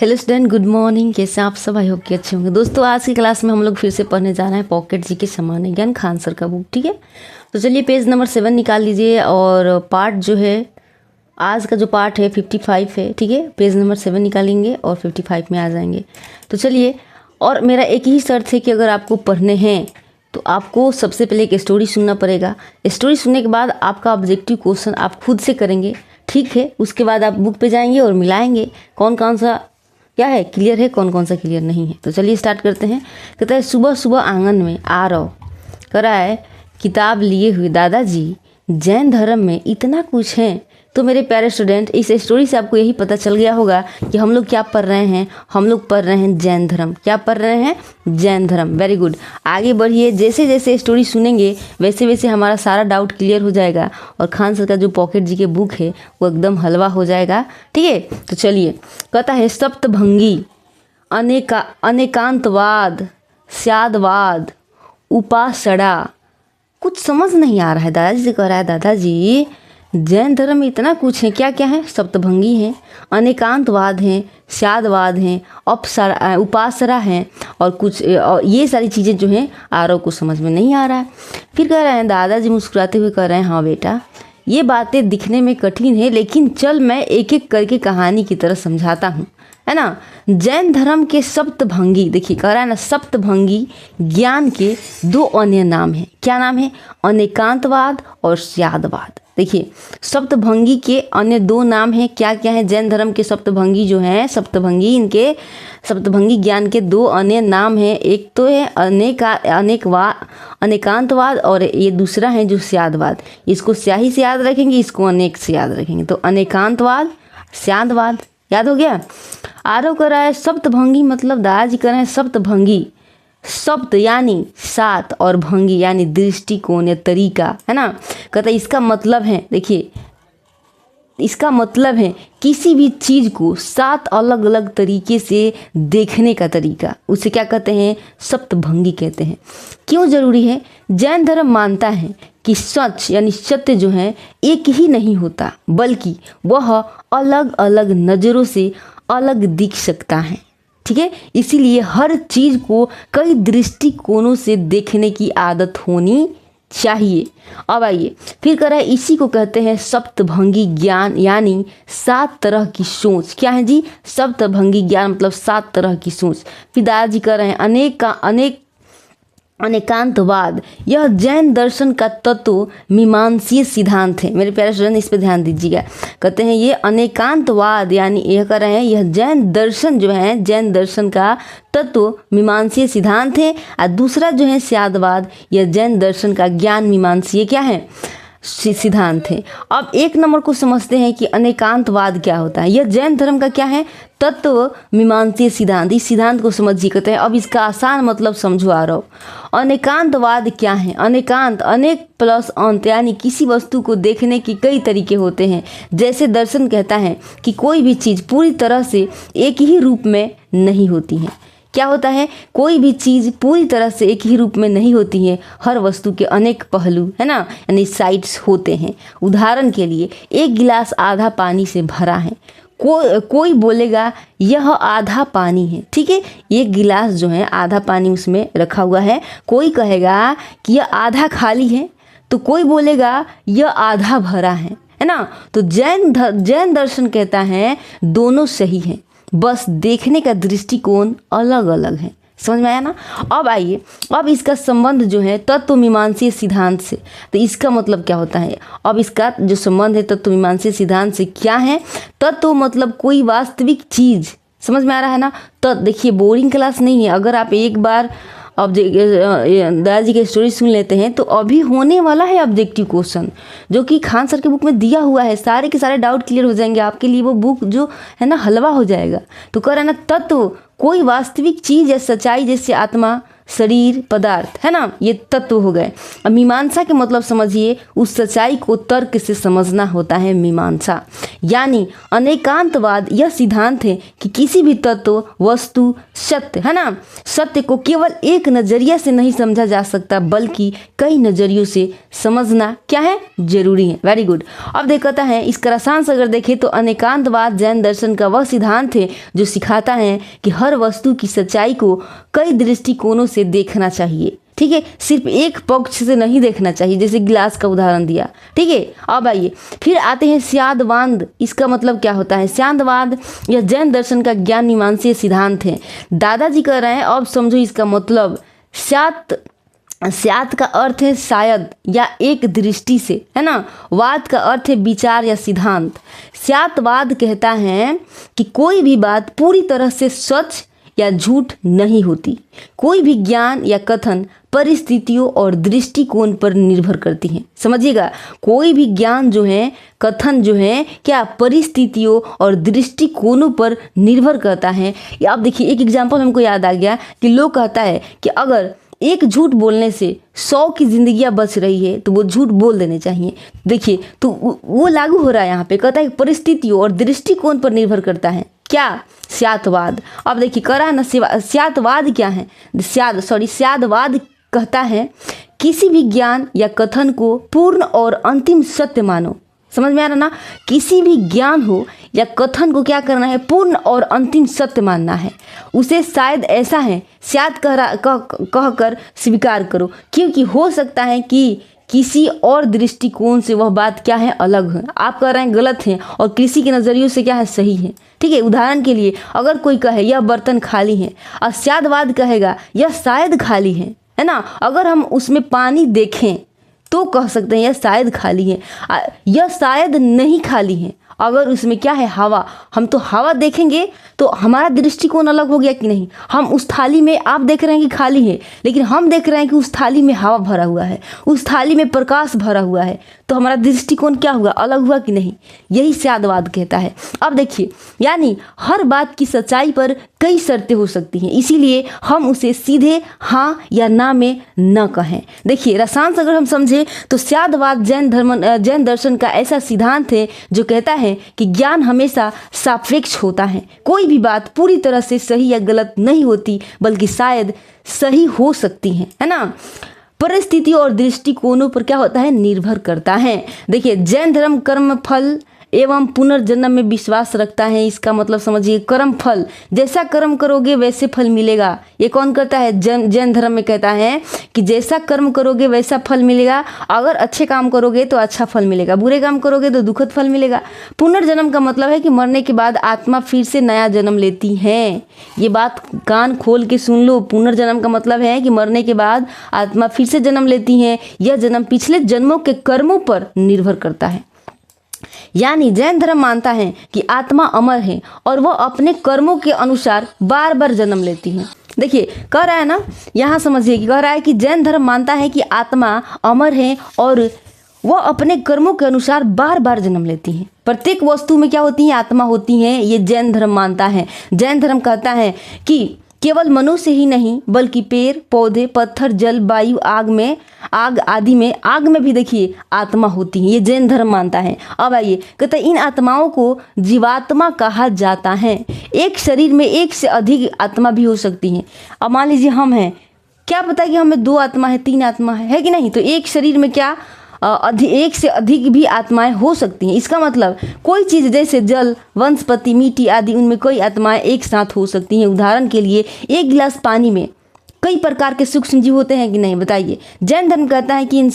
Hello student, good morning. कैसे आप सब? आई होप कि अच्छे होंगे। दोस्तों, आज की क्लास में हम लोग फिर से पढ़ने जा रहे हैं पॉकेट जी के सामान्य ज्ञान खान सर का बुक। ठीक है, तो चलिए पेज नंबर 7 निकाल लीजिए और पार्ट जो है आज का जो पार्ट है 55 है। ठीक है, पेज नंबर 7 निकालेंगे और 55 में आ जाएंगे। तो चलिए, और मेरा एक ही शर्त है कि अगर आपको पढ़ने हैं तो आपको सबसे पहले एक स्टोरी सुनना पड़ेगा। स्टोरी सुनने के बाद आपका ऑब्जेक्टिव क्वेश्चन आप खुद से करेंगे। ठीक है, उसके बाद आप बुक पे जाएंगे और मिलाएंगे कौन कौन सा क्या है क्लियर है, कौन कौन सा क्लियर नहीं है। तो चलिए स्टार्ट करते हैं। कहता है, सुबह सुबह आंगन में आरव करा है किताब लिए हुए, दादाजी जैन धर्म में इतना कुछ है। तो मेरे प्यारे स्टूडेंट, इस स्टोरी से आपको यही पता चल गया होगा कि हम लोग क्या पढ़ रहे हैं। हम लोग पढ़ रहे हैं जैन धर्म। क्या पढ़ रहे हैं? जैन धर्म। वेरी गुड, आगे बढ़िए। जैसे जैसे स्टोरी सुनेंगे वैसे वैसे हमारा सारा डाउट क्लियर हो जाएगा और खान सर का जो पॉकेट जी के बुक है वो एकदम हलवा हो जाएगा। ठीक है, तो चलिए। कहता है, सप्तभंगी अनेकांतवाद स्यादवाद उपासना। कुछ समझ नहीं आ रहा है। दादाजी से कह रहा है, दादाजी जैन धर्म में इतना कुछ है। क्या क्या है? सप्तभंगी हैं, अनेकांतवाद हैं, स्यादवाद हैं, उपासना हैं और कुछ और ये सारी चीज़ें जो हैं आरव को समझ में नहीं आ रहा है। फिर कह रहे हैं, दादाजी मुस्कुराते हुए कह रहे हैं, हाँ बेटा, ये बातें दिखने में कठिन है, लेकिन चल मैं एक एक करके कहानी की तरह समझाता हूँ, है ना। जैन धर्म के सप्तभंगी, देखिए कह रहा है ना, सप्तभंगी ज्ञान के दो अन्य नाम हैं। क्या नाम है? अनेकांतवाद और स्यादवाद। देखिए, सप्तभंगी के अन्य दो नाम हैं। क्या क्या है? जैन धर्म के सप्तभंगी जो हैं, सप्तभंगी, इनके सप्तभंगी ज्ञान के दो अन्य नाम हैं। एक तो है अनेकांतवाद और ये दूसरा है जो स्यादवाद। इसको स्याही से याद रखेंगे, इसको अनेक से याद रखेंगे। तो अनेकांतवाद, स्यादवाद, याद हो गया। आरव कर रहा है सप्तभंगी मतलब, दादाजी कर रहे हैं सप्तभंगी। सप्त यानी सात और भंगी यानी दृष्टिकोण या तरीका, है ना। कहता है इसका मतलब है, देखिए इसका मतलब है किसी भी चीज़ को 7 अलग अलग तरीके से देखने का तरीका, उसे क्या कहते हैं? सप्तभंगी कहते हैं। क्यों जरूरी है? जैन धर्म मानता है कि सच यानी सत्य जो है एक ही नहीं होता, बल्कि वह अलग अलग नज़रों से अलग दिख सकता है। ठीक है, इसीलिए हर चीज़ को कई दृष्टिकोणों से देखने की आदत होनी चाहिए। अब आइए, फिर कह रहा है, इसी को कहते हैं सप्तभंगी ज्ञान यानी 7 तरह की सोच। क्या है जी? सप्तभंगी ज्ञान मतलब 7 तरह की सोच। फिर दादाजी कह रहे हैं अनेकांतवाद, यह जैन दर्शन का तत्व मीमांसीय सिद्धांत है। मेरे प्यारे स्टूडेंट, इस पर ध्यान दीजिएगा। कहते हैं ये अनेकांतवाद यानी यह कह रहे हैं यह जैन दर्शन जो है, जैन दर्शन का तत्व मीमांसीय सिद्धांत है। और दूसरा जो है स्यादवाद, यह जैन दर्शन का ज्ञान मीमांसीय क्या है? सिद्धांत है। अब 1 नंबर को समझते हैं कि अनेकांतवाद क्या होता है। यह जैन धर्म का क्या है? तत्व मीमांसीय सिद्धांत। इस सिद्धांत को समझिए। कहते हैं, अब इसका आसान मतलब समझो आ रहा हो। अनेकांतवाद क्या है? अनेकांत, अनेक प्लस अंत, यानी किसी वस्तु को देखने के कई तरीके होते हैं। जैसे दर्शन कहता है कि कोई भी चीज़ पूरी तरह से एक ही रूप में नहीं होती है। क्या होता है? कोई भी चीज़ पूरी तरह से एक ही रूप में नहीं होती है। हर वस्तु के अनेक पहलू, है ना, यानी साइड्स होते हैं। उदाहरण के लिए, एक गिलास आधा पानी से भरा है। कोई बोलेगा यह आधा पानी है। ठीक है, एक गिलास जो है आधा पानी उसमें रखा हुआ है। कोई कहेगा कि यह आधा खाली है, तो कोई बोलेगा यह आधा भरा है ना। तो जैन दर्शन कहता है दोनों सही हैं, बस देखने का दृष्टिकोण अलग अलग है। समझ में आया ना। अब आइए, अब इसका संबंध जो है तत्व मीमांसीय सिद्धांत से, तो इसका मतलब क्या होता है? अब इसका जो संबंध है तत्व मीमांसीय सिद्धांत से क्या है? तत्व मतलब कोई वास्तविक चीज़। समझ में आ रहा है ना। तो देखिए, बोरिंग क्लास नहीं है। अगर आप एक बार दादाजी की स्टोरी सुन लेते हैं तो अभी होने वाला है ऑब्जेक्टिव क्वेश्चन जो कि खान सर के बुक में दिया हुआ है। सारे के सारे डाउट क्लियर हो जाएंगे आपके लिए। वो बुक जो है ना हलवा हो जाएगा। तो कह रहा है ना, तत्व कोई वास्तविक चीज़ या सच्चाई जैसे आत्मा, शरीर, पदार्थ, है ना, ये तत्व हो गए। अब मीमांसा के मतलब समझिए, उस सच्चाई को तर्क से समझना होता है मीमांसा। यानी अनेकांतवाद यह सिद्धांत है कि किसी भी तत्व, वस्तु, सत्य, है ना, सत्य को केवल एक नजरिया से नहीं समझा जा सकता, बल्कि कई नजरियों से समझना क्या है, जरूरी है। Very good. अब देखता है इसका रसांश अगर देखें तो अनेकांतवाद जैन दर्शन का वह सिद्धांत है जो सिखाता है कि हर वस्तु की सच्चाई को कई दृष्टिकोणों से देखना चाहिए। ठीक है, सिर्फ एक पक्ष से नहीं देखना चाहिए, जैसे गिलास का उदाहरण दिया। ठीक है, अब आइए फिर आते हैं स्यादवाद। इसका मतलब क्या होता है? स्यादवाद यह जैन दर्शन का ज्ञान मीमांसीय सिद्धांत है। दादाजी कह रहे हैं, अब समझो इसका मतलब। स्यात का अर्थ है शायद या एक दृष्टि से, है ना। वाद का अर्थ है विचार या सिद्धांत। स्यातवाद कहता है कि कोई भी बात पूरी तरह से सच या झूठ नहीं होती। कोई भी ज्ञान या कथन परिस्थितियों और दृष्टिकोण पर निर्भर करती है। समझिएगा, कोई भी ज्ञान जो है, कथन जो है, क्या परिस्थितियों और दृष्टिकोणों पर निर्भर करता है। या आप देखिए, एक एग्जाम्पल हमको याद आ गया कि लोग कहता है कि अगर एक झूठ बोलने से 100 की जिंदगियां बच रही है तो वो झूठ बोल देने चाहिए। देखिए, तो वो लागू हो रहा है यहाँ पे। कहता है परिस्थितियों और दृष्टिकोण पर निर्भर करता है। क्या? स्यातवाद। अब देखिए कह रहा है ना, स्यातवाद क्या है? स्यादवाद कहता है किसी भी ज्ञान या कथन को पूर्ण और अंतिम सत्य मानो। समझ में आ रहा ना? किसी भी ज्ञान हो या कथन को क्या करना है? पूर्ण और अंतिम सत्य मानना है। उसे शायद ऐसा है, शायद कहकर स्वीकार करो, क्योंकि हो सकता है कि किसी और दृष्टिकोण से वह बात क्या है, अलग है। आप कह रहे हैं गलत है और किसी के नज़रियों से क्या है, सही है। ठीक है, उदाहरण के लिए अगर कोई कहे यह बर्तन खाली है और स्यादवाद कहेगा यह शायद खाली है ना। अगर हम उसमें पानी देखें तो कह सकते हैं यह शायद खाली है, यह शायद नहीं खाली है। अगर उसमें क्या है, हवा, हम तो हवा देखेंगे तो हमारा दृष्टिकोण अलग हो गया कि नहीं। हम उस थाली में, आप देख रहे हैं कि खाली है, लेकिन हम देख रहे हैं कि उस थाली में हवा भरा हुआ है, उस थाली में प्रकाश भरा हुआ है, तो हमारा दृष्टिकोण क्या हुआ, अलग हुआ कि नहीं। यही स्यादवाद कहता है। अब देखिए, यानी हर बात की सच्चाई पर कई शर्तें हो सकती हैं, इसीलिए हम उसे सीधे हाँ या ना में न कहें। देखिए, रसांश अगर हम समझे तो स्यादवाद जैन दर्शन का ऐसा सिद्धांत है जो कहता है कि ज्ञान हमेशा सापेक्ष होता है। कोई भी बात पूरी तरह से सही या गलत नहीं होती, बल्कि शायद सही हो सकती है ना। परिस्थिति और दृष्टिकोणों पर क्या होता है, निर्भर करता है। देखिए, जैन धर्म कर्म फल एवं पुनर्जन्म में विश्वास रखता है। इसका मतलब समझिए, कर्म फल, जैसा कर्म करोगे वैसे फल मिलेगा। ये कौन करता है? जैन धर्म में कहता है कि जैसा कर्म करोगे वैसा फल मिलेगा। अगर अच्छे काम करोगे तो अच्छा फल मिलेगा, बुरे काम करोगे तो दुखद फल मिलेगा। पुनर्जन्म का मतलब है कि मरने के बाद आत्मा फिर से नया जन्म लेती है। ये बात कान खोल के सुन लो। पुनर्जन्म का मतलब है कि मरने के बाद आत्मा फिर से जन्म लेती है। यह जन्म पिछले जन्मों के कर्मों पर निर्भर करता है। यानी जैन धर्म मानता है कि आत्मा अमर है और वह अपने कर्मों के अनुसार बार बार जन्म लेती है। देखिए, कह रहा है ना, यहाँ समझिए कि कह रहा है कि जैन धर्म मानता है कि आत्मा अमर है और वह अपने कर्मों के अनुसार बार बार जन्म लेती है। प्रत्येक वस्तु में क्या होती है, आत्मा होती है। ये जैन धर्म मानता है। जैन धर्म कहता है कि केवल मनुष्य ही नहीं, बल्कि पेड़ पौधे, पत्थर, जल, वायु, आग आदि में, आग में भी देखिए आत्मा होती है। ये जैन धर्म मानता है। अब आइए, कहते हैं इन आत्माओं को जीवात्मा कहा जाता है। एक शरीर में एक से अधिक आत्मा भी हो सकती है। अब मान लीजिए हम हैं, क्या पता कि हमें 2 आत्मा है, 3 आत्मा है कि नहीं। तो एक शरीर में क्या एक से अधिक भी आत्माएं हो सकती हैं। इसका मतलब कोई चीज़ जैसे जल, वनस्पति, मिट्टी आदि, उनमें कई आत्माएं एक साथ हो सकती हैं। उदाहरण के लिए एक गिलास पानी में कई प्रकार के सूक्ष्म जीव होते हैं कि नहीं, बताइए। जैन धर्म कहता है कि इन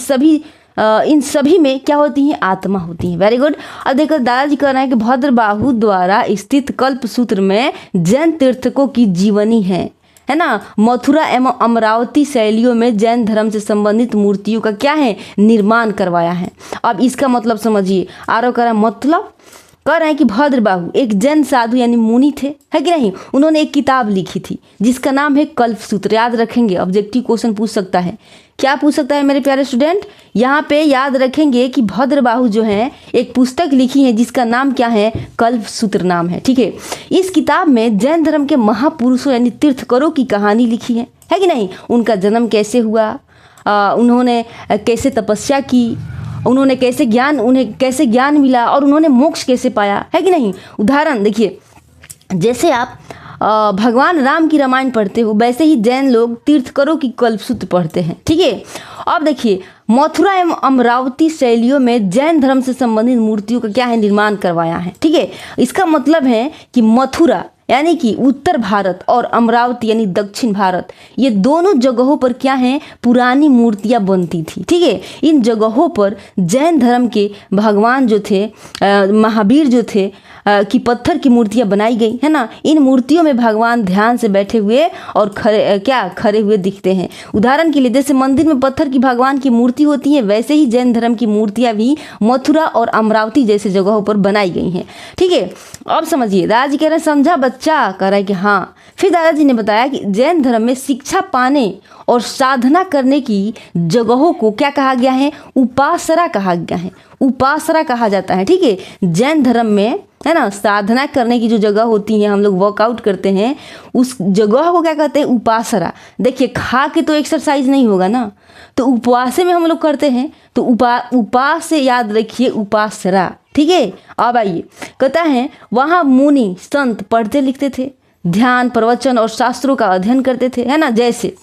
सभी में क्या होती हैं, आत्मा होती है। Very good. अब देखो, दादाजी कह रहे हैं कि भद्रबाहु द्वारा स्थित कल्प सूत्र में जैन तीर्थकों की जीवनी है ना। मथुरा एवं अमरावती शैलियों में जैन धर्म से संबंधित मूर्तियों का क्या है, निर्माण करवाया है। अब इसका मतलब समझिए। आरो कह रहा मतलब कह रहे हैं कि भद्रबाहु एक जैन साधु यानी मुनि थे, है कि नहीं। उन्होंने एक किताब लिखी थी जिसका नाम है कल्पसूत्र। याद रखेंगे, ऑब्जेक्टिव क्वेश्चन पूछ सकता है। क्या पूछ सकता है मेरे प्यारे स्टूडेंट, यहाँ पे याद रखेंगे कि भद्रबाहु जो है एक पुस्तक लिखी है जिसका नाम क्या है, कल्पसूत्र नाम है, ठीक है। इस किताब में जैन धर्म के महापुरुषों यानी तीर्थकरों की कहानी लिखी है कि नहीं। उनका जन्म कैसे हुआ, उन्होंने कैसे तपस्या की, उन्हें कैसे ज्ञान मिला और उन्होंने मोक्ष कैसे पाया, है कि नहीं। उदाहरण देखिए, जैसे आप भगवान राम की रामायण पढ़ते हो वैसे ही जैन लोग तीर्थकरों की कल्पसूत्र पढ़ते हैं, ठीक है। अब देखिए, मथुरा एवं अमरावती शैलियों में जैन धर्म से संबंधित मूर्तियों का क्या है, निर्माण करवाया है, ठीक है। इसका मतलब है कि मथुरा यानी कि उत्तर भारत और अमरावती यानी दक्षिण भारत, ये दोनों जगहों पर क्या है, पुरानी मूर्तियां बनती थी, ठीक है। इन जगहों पर जैन धर्म के भगवान जो थे, महावीर जो थे, की पत्थर की मूर्तियां बनाई गई है ना। इन मूर्तियों में भगवान ध्यान से बैठे हुए और खड़े हुए दिखते हैं। उदाहरण के लिए, जैसे मंदिर में पत्थर की भगवान की मूर्ति होती है वैसे ही जैन धर्म की मूर्तियां भी मथुरा और अमरावती जैसे जगहों पर बनाई गई हैं, ठीक है। अब समझिए, दादाजी कह रहे हैं समझा बच्चा, कह रहा है कि हाँ। फिर दादाजी ने बताया कि जैन धर्म में शिक्षा पाने और साधना करने की जगहों को क्या कहा गया है, उपासरा कहा गया है, उपासरा कहा जाता है, ठीक है। जैन धर्म में है ना, साधना करने की जो जगह होती है, हम लोग वर्कआउट करते हैं, उस जगह को क्या कहते हैं, उपासरा। देखिए, खा के तो एक्सरसाइज नहीं होगा ना, तो उपवास में हम लोग करते हैं, तो उपास से याद रखिए उपासरा, ठीक है। अब आइए, कहता है वहाँ मुनि संत पढ़ते लिखते थे, ध्यान प्रवचन और शास्त्रों का अध्ययन करते थे, है ना। जैसे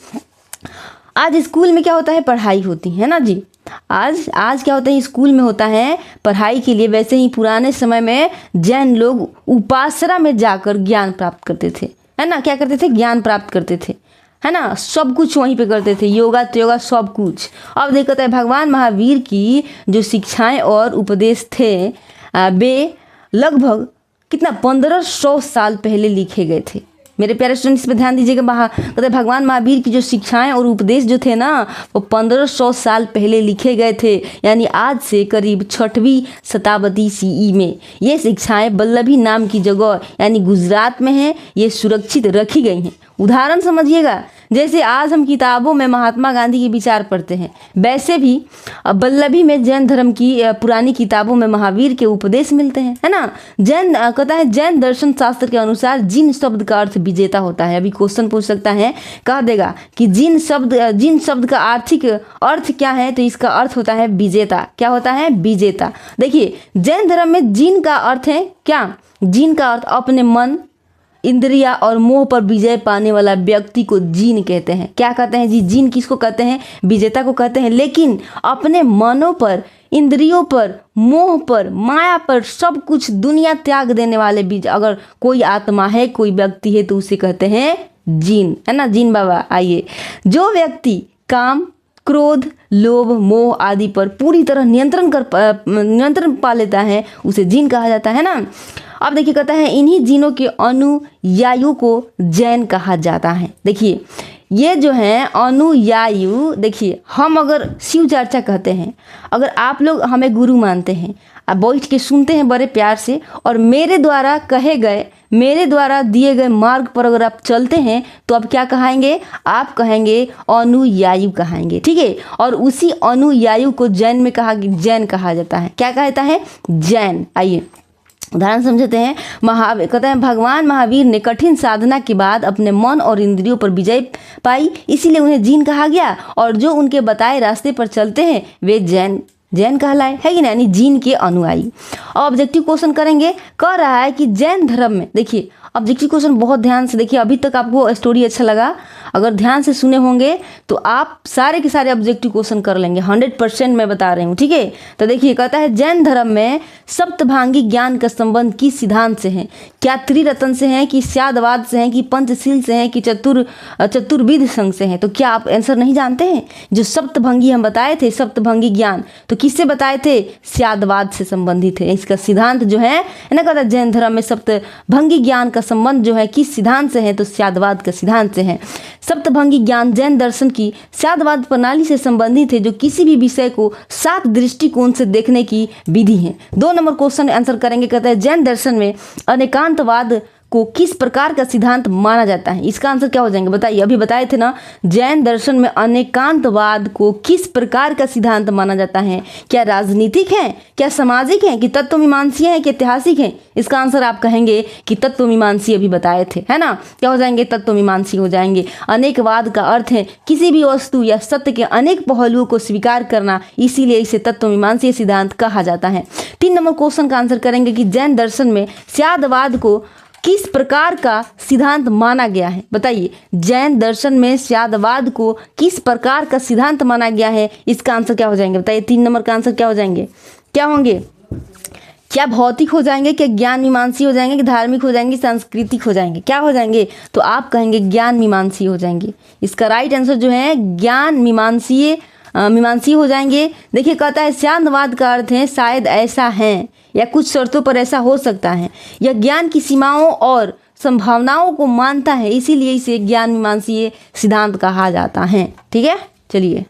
आज स्कूल में क्या होता है, पढ़ाई होती है ना जी। आज क्या होता है, स्कूल में होता है पढ़ाई के लिए, वैसे ही पुराने समय में जैन लोग उपासना में जाकर ज्ञान प्राप्त करते थे, है ना। क्या करते थे, ज्ञान प्राप्त करते थे, है ना। सब कुछ वहीं पे करते थे, योगा त्योगा सब कुछ। अब देखते हैं भगवान महावीर की जो शिक्षाएं और उपदेश थे वे लगभग कितना 1500 साल पहले लिखे गए थे। मेरे प्यारे स्टूडेंट, इस पर ध्यान दीजिएगा। कहते भगवान महावीर की जो शिक्षाएं और उपदेश जो थे ना, वो 1500 साल पहले लिखे गए थे, यानी आज से करीब 6वीं शताब्दी CE में। ये शिक्षाएं वल्लभी नाम की जगह यानी गुजरात में हैं, ये सुरक्षित रखी गई हैं। उदाहरण समझिएगा, जैसे आज हम किताबों में महात्मा गांधी के विचार पढ़ते हैं, वैसे भी वल्लभी में जैन धर्म की पुरानी किताबों में महावीर के उपदेश मिलते हैं, है ना। कहता है जैन दर्शन शास्त्र के अनुसार जिन शब्द का अर्थ विजेता होता है। अभी क्वेश्चन पूछ सकता है, कह देगा कि जिन शब्द का आर्थिक अर्थ क्या है, तो इसका अर्थ होता है विजेता। क्या होता है, विजेता। देखिए, जैन धर्म में जिन का अर्थ है क्या, जिन का अर्थ अपने मन, इंद्रिया और मोह पर विजय पाने वाला व्यक्ति को जीन कहते हैं। क्या कहते हैं जी, जीन किसको कहते हैं, विजेता को कहते हैं। लेकिन अपने मनों पर, इंद्रियों पर, मोह पर, माया पर, सब कुछ दुनिया त्याग देने वाले बीज अगर कोई आत्मा है, कोई व्यक्ति है, तो उसे कहते हैं जीन, है ना। जीन बाबा, आइए। जो व्यक्ति काम, क्रोध, लोभ, मोह आदि पर पूरी तरह नियंत्रण पा लेता है, उसे जीन कहा जाता है ना। अब देखिए, कहता है इन्हीं जीनों के अनुयायियों को जैन कहा जाता है। देखिए, ये जो है अनुयायी, देखिए हम अगर शिव चर्चा कहते हैं, अगर आप लोग हमें गुरु मानते हैं, आप बैठ के सुनते हैं बड़े प्यार से, और मेरे द्वारा दिए गए मार्ग पर अगर आप चलते हैं, तो आप क्या कहेंगे, आप कहेंगे अनुयायी कहेंगे, ठीक है। और उसी अनुयायी को जैन में जैन कहा जाता है। क्या कहता है, जैन। आइए उदाहरण समझते हैं। कहते हैं भगवान महावीर ने कठिन साधना के बाद अपने मन और इंद्रियों पर विजय पाई, इसीलिए उन्हें जीन कहा गया, और जो उनके बताए रास्ते पर चलते हैं वे जैन कहलाए, है कि नहीं, यानी जीन के अनुयायी। ऑब्जेक्टिव क्वेश्चन करेंगे, कह रहा है कि जैन धर्म में, देखिए ऑब्जेक्टिव क्वेश्चन बहुत ध्यान से देखिए। अभी तक आपको स्टोरी अच्छा लगा, अगर ध्यान से सुने होंगे तो आप सारे के सारे ऑब्जेक्टिव क्वेश्चन कर लेंगे, 100% मैं बता रही हूँ, ठीक है। तो देखिए, कहता है जैन धर्म में सप्तभांगी ज्ञान का संबंध किस सिद्धांत से है, क्या त्रिरत्न से है, कि स्यादवाद से है, कि पंचशील से है, कि चतुर्विध संघ से है। तो क्या आप आंसर नहीं जानते हैं? जो सप्तभंगी हम बताए थे, सप्तभंगी ज्ञान, तो किससे बताए थे, स्यादवाद से संबंधित है। इसका सिद्धांत जो है ना, कहता है जैन धर्म में सप्तभंगी ज्ञान का संबंध जो है किस सिद्धांत से है, तो स्यादवाद का सिद्धांत से है। सप्तभंगी ज्ञान जैन दर्शन की स्यादवाद प्रणाली से संबंधित है, जो किसी भी विषय को 7 दृष्टिकोण से देखने की विधि है। 2 नंबर क्वेश्चन आंसर करेंगे, कहता है जैन दर्शन में अनेकांतवाद को किस प्रकार का सिद्धांत माना जाता है। इसका आंसर क्या हो जाएंगे बताइए, अभी बताए थे ना, जैन दर्शन में अनेकांतवाद को किस प्रकार का सिद्धांत माना जाता है। क्या राजनीतिक है, क्या सामाजिक है, कि तत्वमीमांसीय है, कि ऐतिहासिक है। इसका आंसर आप कहेंगे कि तत्वमीमांसीय अभी बताए थे, है ना। क्या हो जाएंगे, तत्वमीमांसीय हो जाएंगे। अनेकवाद का अर्थ है किसी भी वस्तु या सत्य के अनेक पहलुओं को स्वीकार करना, इसीलिए इसे तत्वमीमांसीय सिद्धांत कहा जाता है। 3 नंबर क्वेश्चन का आंसर करेंगे कि जैन दर्शन में स्यादवाद को किस प्रकार का सिद्धांत माना गया है। बताइए, जैन दर्शन में स्यादवाद को किस प्रकार का सिद्धांत माना गया है। इसका आंसर क्या हो जाएंगे बताइए, 3 नंबर का आंसर क्या हो जाएंगे, क्या होंगे, क्या भौतिक हो जाएंगे, क्या ज्ञान मीमांसी हो जाएंगे, कि धार्मिक हो जाएंगे, सांस्कृतिक हो जाएंगे, क्या हो जाएंगे। तो आप कहेंगे ज्ञान मीमांसी हो जाएंगे। इसका राइट आंसर जो है ज्ञान मीमांसी हो जाएंगे। देखिए, कहता है स्यादवाद का अर्थ है शायद ऐसा है, या कुछ शर्तों पर ऐसा हो सकता है। यह ज्ञान की सीमाओं और संभावनाओं को मानता है, इसीलिए इसे ज्ञान मीमांसीय सिद्धांत कहा जाता है। ठीक है, चलिए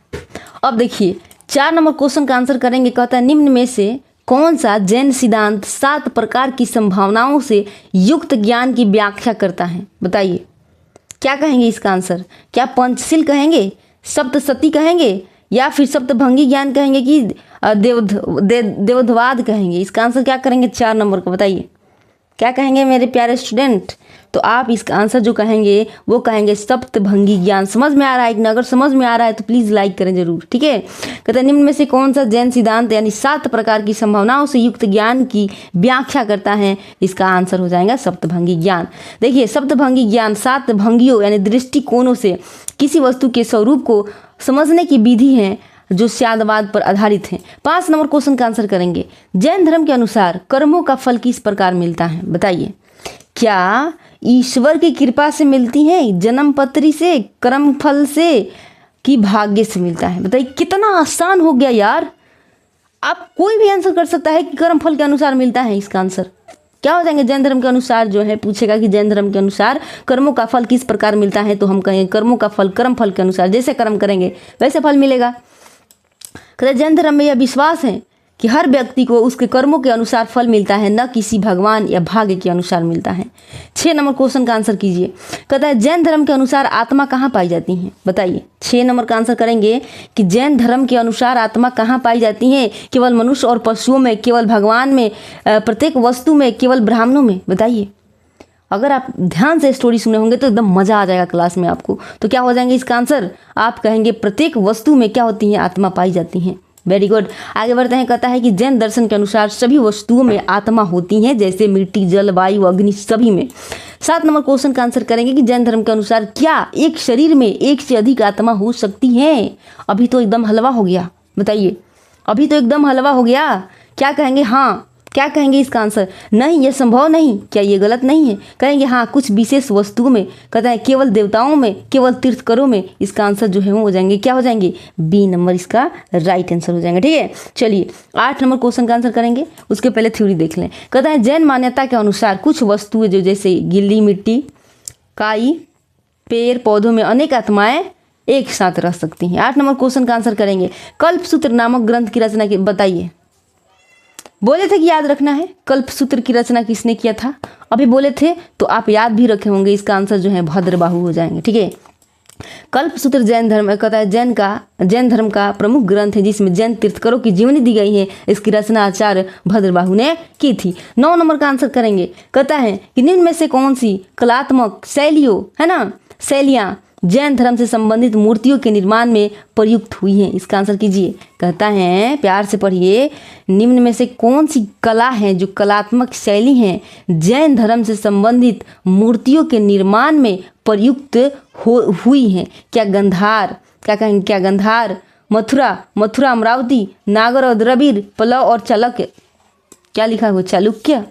अब देखिए 4 नंबर क्वेश्चन का आंसर करेंगे। कहता है निम्न में से कौन सा जैन सिद्धांत 7 प्रकार की संभावनाओं से युक्त ज्ञान की व्याख्या करता है। बताइए, क्या कहेंगे इसका आंसर। क्या पंचशील कहेंगे, सप्तसती कहेंगे, या फिर सप्तभंगी ज्ञान कहेंगे, कि देवधवाद कहेंगे। इसका आंसर क्या करेंगे 4 नंबर का, बताइए क्या कहेंगे मेरे प्यारे स्टूडेंट। तो आप इसका आंसर जो कहेंगे वो कहेंगे सप्तभंगी ज्ञान। समझ में आ रहा है कि ना? अगर समझ में आ रहा है तो प्लीज़ लाइक करें जरूर। ठीक है, कहते हैं निम्न में से कौन सा जैन सिद्धांत यानी 7 प्रकार की संभावनाओं से युक्त ज्ञान की व्याख्या करता है। इसका आंसर हो जाएगा सप्तभंगी ज्ञान। देखिए, सप्तभंगी ज्ञान 7 भंगियों यानी दृष्टिकोणों से किसी वस्तु के स्वरूप को समझने की विधि है, जो स्यादवाद पर आधारित है। 5 नंबर क्वेश्चन का आंसर करेंगे। जैन धर्म के अनुसार कर्मों का फल किस प्रकार मिलता है। बताइए, क्या ईश्वर की कृपा से मिलती है, जन्म पत्री से, कर्म फल से, कि भाग्य से मिलता है। बताइए, कितना आसान हो गया यार। आप कोई भी आंसर कर सकता है कि कर्म फल के अनुसार मिलता है। इसका आंसर क्या हो जाएंगे, जैन धर्म के अनुसार जो है पूछेगा कि जैन धर्म के अनुसार कर्मों का फल किस प्रकार मिलता है, तो हम कहेंगे कर्मों का फल कर्म फल के अनुसार, जैसे कर्म करेंगे वैसे फल मिलेगा। कहते जैन धर्म में यह विश्वास है कि हर व्यक्ति को उसके कर्मों के अनुसार फल मिलता है, न किसी भगवान या भाग्य के अनुसार मिलता है। 6 नंबर क्वेश्चन का आंसर कीजिए। कहता है जैन धर्म के अनुसार आत्मा कहाँ पाई जाती है। बताइए, 6 नंबर का आंसर करेंगे कि जैन धर्म के अनुसार आत्मा कहाँ पाई जाती है। केवल मनुष्य और पशुओं में, केवल भगवान में, प्रत्येक वस्तु में, केवल ब्राह्मणों में। बताइए, अगर आप ध्यान से स्टोरी सुने होंगे तो एकदम मज़ा आ जाएगा क्लास में आपको। तो क्या हो जाएंगे इसका आंसर, आप कहेंगे प्रत्येक वस्तु में क्या होती है, आत्मा पाई जाती है। वेरी गुड, आगे बढ़ते हैं। कहता है कि जैन दर्शन के अनुसार सभी वस्तुओं में आत्मा होती है, जैसे मिट्टी, जल, वायु, अग्नि, सभी में। 7 नंबर क्वेश्चन का आंसर करेंगे कि जैन धर्म के अनुसार क्या एक शरीर में एक से अधिक आत्मा हो सकती है। अभी तो एकदम हलवा हो गया। बताइए, अभी तो एकदम हलवा हो गया। क्या कहेंगे, हाँ क्या कहेंगे इसका आंसर, नहीं ये संभव नहीं। क्या ये गलत नहीं है, कहेंगे हाँ कुछ विशेष वस्तुओं में। कहता है केवल देवताओं में, केवल तीर्थकरों में। इसका आंसर जो है वो हो जाएंगे, क्या हो जाएंगे, बी नंबर इसका राइट आंसर हो जाएंगे। ठीक है, चलिए 8 नंबर क्वेश्चन का आंसर करेंगे, उसके पहले थ्योरी देख लें। कहता है जैन मान्यता के अनुसार कुछ वस्तुएं जो जैसे गिल्ली, मिट्टी, काई, पेड़ पौधों में अनेक आत्माएं एक साथ रह सकती हैं। 8 नंबर क्वेश्चन का आंसर करेंगे। कल्पसूत्र नामक ग्रंथ की रचना की बताइए। बोले थे कि याद रखना है, कल्पसूत्र की रचना किसने किया था, अभी बोले थे तो आप याद भी रखे होंगे। इसका आंसर जो है भद्रबाहु हो जाएंगे। ठीक है, कल्पसूत्र जैन धर्म कहता है जैन धर्म का प्रमुख ग्रंथ है, जिसमें जैन तीर्थकरों की जीवनी दी गई है। इसकी रचना आचार्य भद्रबाहु ने की थी। 9 नंबर का आंसर करेंगे। कहता है कि निम्न में से कौन सी कलात्मक शैलियों, है ना, शैलियाँ जैन धर्म से संबंधित मूर्तियों के निर्माण में प्रयुक्त हुई हैं। इसका आंसर कीजिए। कहता है, प्यार से पढ़िए, निम्न में से कौन सी कला है जो कलात्मक शैली हैं जैन धर्म से संबंधित मूर्तियों के निर्माण में प्रयुक्त हुई हैं। क्या गंधार, क्या कहेंगे, क्या गंधार, मथुरा, अमरावती, नागर और द्रविड़, पल्लव और चालुक्य। क्या लिखा है वो, चालुक्य।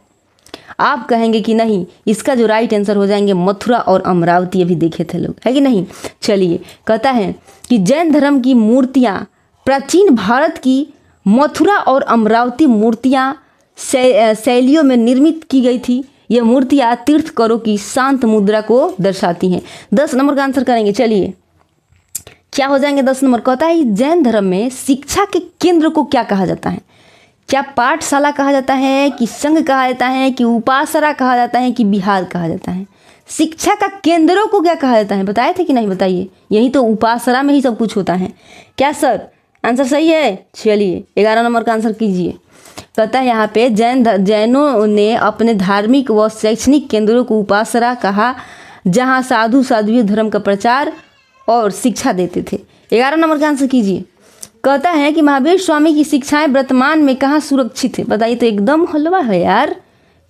आप कहेंगे कि नहीं, इसका जो राइट आंसर हो जाएंगे मथुरा और अमरावती। अभी देखे थे लोग, है कि नहीं। चलिए, कहता है कि जैन धर्म की मूर्तियाँ प्राचीन भारत की मथुरा और अमरावती मूर्तियाँ शैलियों में निर्मित की गई थी। यह मूर्तियाँ तीर्थंकरों की शांत मुद्रा को दर्शाती हैं। 10 नंबर का आंसर करेंगे। चलिए क्या हो जाएंगे 10 नंबर। कहता है जैन धर्म में शिक्षा के केंद्र को क्या कहा जाता है? क्या पाठशाला कहा जाता है, कि संघ कहा जाता है, कि उपासना कहा जाता है, कि विहार कहा जाता है? शिक्षा का केंद्रों को क्या कहा जाता है? बताए थे कि नहीं? बताइए। यही तो उपासना में ही सब कुछ होता है क्या सर? आंसर सही है। चलिए 11 नंबर का आंसर कीजिए। कहता है यहाँ पे जैनों ने अपने धार्मिक व शैक्षणिक केंद्रों को उपासना कहा, जहाँ साधु साध्वियों धर्म का प्रचार और शिक्षा देते थे। 11 नंबर का आंसर कीजिए। कहता है कि महावीर स्वामी की शिक्षाएं वर्तमान में कहाँ सुरक्षित है? बताइए। तो एकदम हलवा है यार,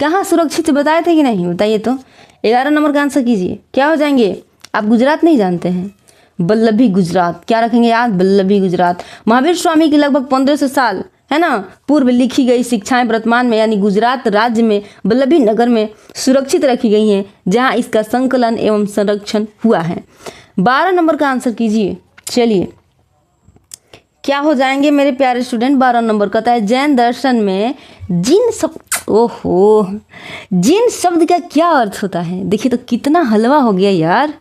कहाँ सुरक्षित है बताए थे कि नहीं? बताइए तो। 11 नंबर का आंसर कीजिए। क्या हो जाएंगे? आप गुजरात नहीं जानते हैं? वल्लभी गुजरात। क्या रखेंगे याद? वल्लभी गुजरात। महावीर स्वामी की लगभग 1500 साल है ना पूर्व लिखी गई शिक्षाएं वर्तमान में यानी गुजरात राज्य में वल्लभी नगर में सुरक्षित रखी गई हैं, जहां इसका संकलन एवं संरक्षण हुआ है। 12 नंबर का आंसर कीजिए। चलिए क्या हो जाएंगे मेरे प्यारे स्टूडेंट? 12 नंबर कहता है जैन दर्शन में जिन शब्द का क्या अर्थ होता है? देखिए तो कितना हलवा हो गया यार,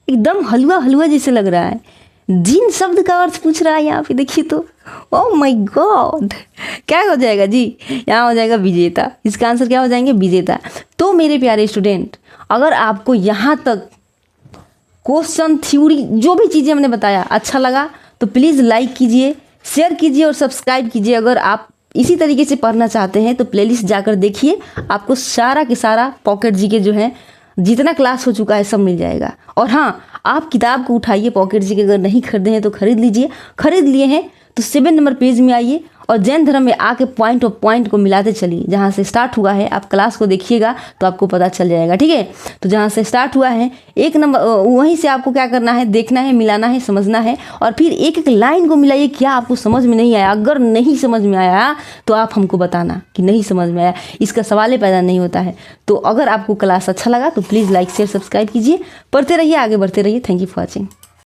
एकदम हलवा हलवा जैसे लग रहा है। जिन शब्द का अर्थ पूछ रहा है यहाँ पे, देखिए तो। ओह माय गॉड, क्या हो जाएगा जी? यहाँ हो जाएगा विजेता। इसका आंसर क्या हो जाएंगे? विजेता। तो मेरे प्यारे स्टूडेंट, अगर आपको यहाँ तक क्वेश्चन थ्योरी जो भी चीज़ें हमने बताया अच्छा लगा तो प्लीज़ लाइक कीजिए, शेयर कीजिए और सब्सक्राइब कीजिए। अगर आप इसी तरीके से पढ़ना चाहते हैं तो प्लेलिस्ट जाकर देखिए, आपको सारा के सारा पॉकेट जीके जो है जितना क्लास हो चुका है सब मिल जाएगा। और हाँ, आप किताब को उठाइए, पॉकेट जीके अगर नहीं खरीदे हैं तो खरीद लीजिए। खरीद लिए हैं तो 7 नंबर पेज में आइए और जैन धर्म में आके पॉइंट और पॉइंट को मिलाते चलिए। जहाँ से स्टार्ट हुआ है आप क्लास को देखिएगा तो आपको पता चल जाएगा, ठीक है? तो जहाँ से स्टार्ट हुआ है 1 नंबर वहीं से आपको क्या करना है? देखना है, मिलाना है, समझना है और फिर एक एक लाइन को मिलाइए। क्या आपको समझ में नहीं आया? अगर नहीं समझ में आया तो आप हमको बताना कि नहीं समझ में आया, इसका सवाल ही पैदा नहीं होता है। तो अगर आपको क्लास अच्छा लगा तो प्लीज़ लाइक शेयर सब्सक्राइब कीजिए, पढ़ते रहिए, आगे बढ़ते रहिए। Thank you for watching.